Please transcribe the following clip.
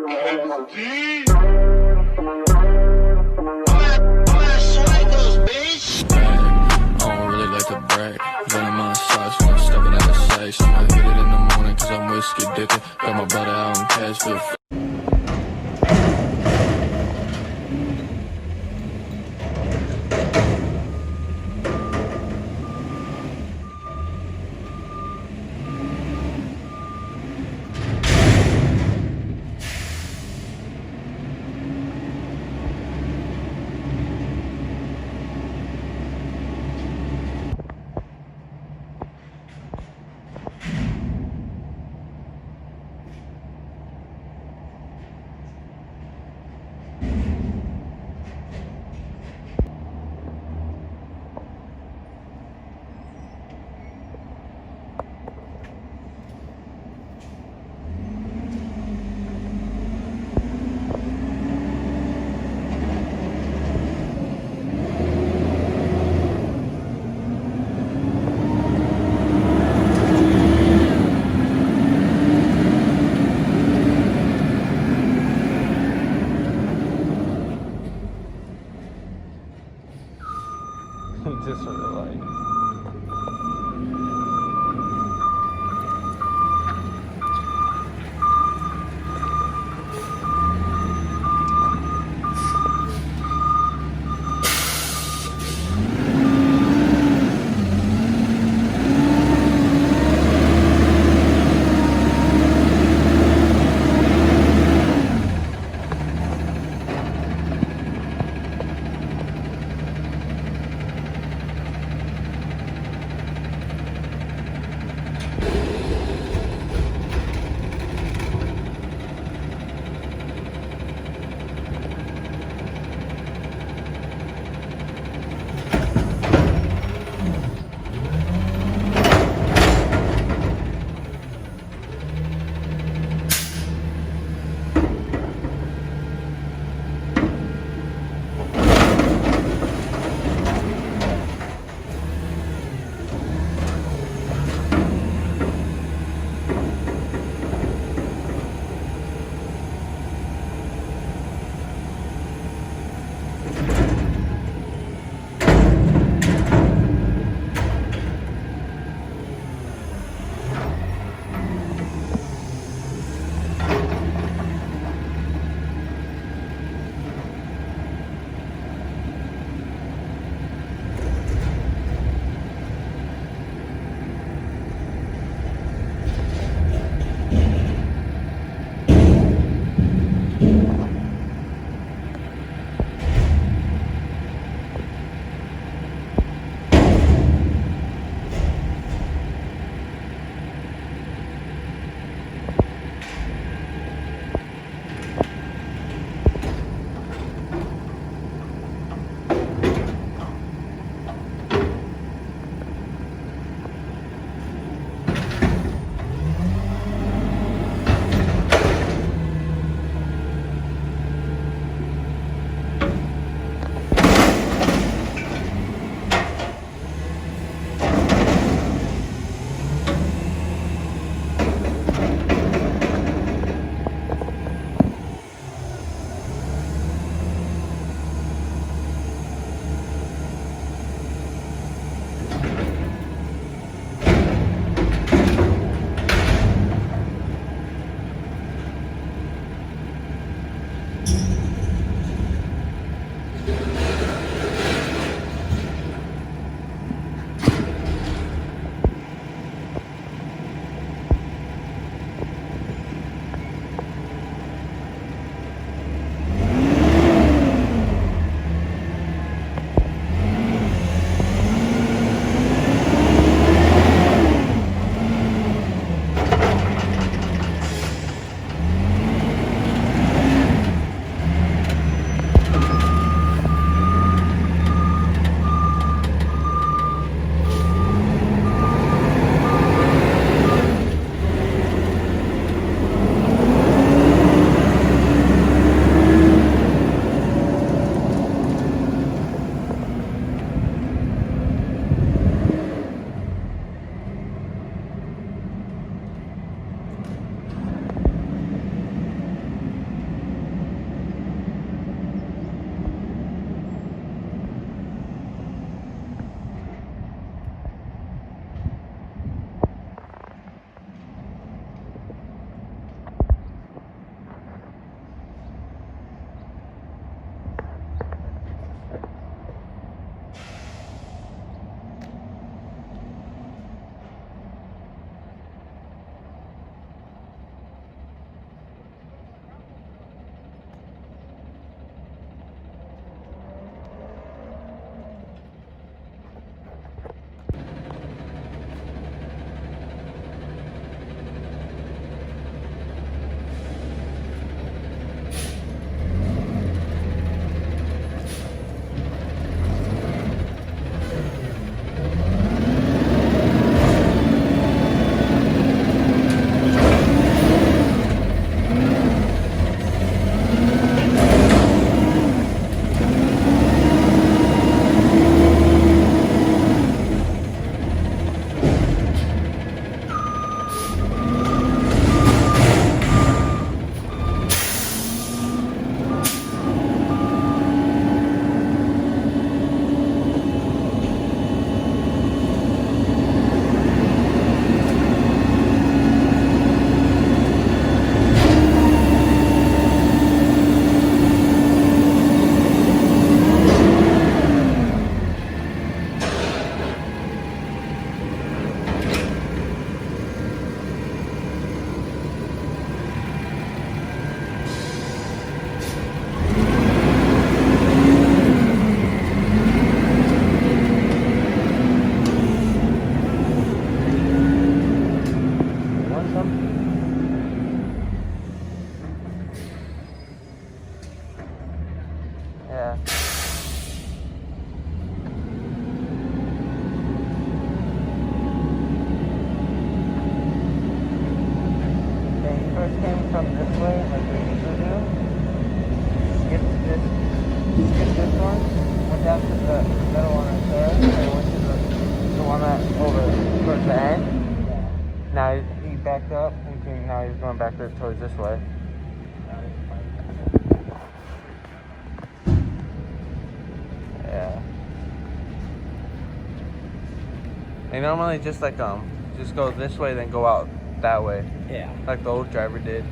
I don't really like to brag. Venom on the socks when I'm stepping out of sight. I'ma hit it in the morning cause I'm whiskey addicted. Got my brother out in cash for the Yeah. Okay, he first came from this way, like we usually do. Skipped this one, went down to the middle one right there, and went to the one that over towards the end. Now he backed up, and now he's going back towards this way. Yeah. They normally just go this way, then go out that way. Yeah. Like the old driver did.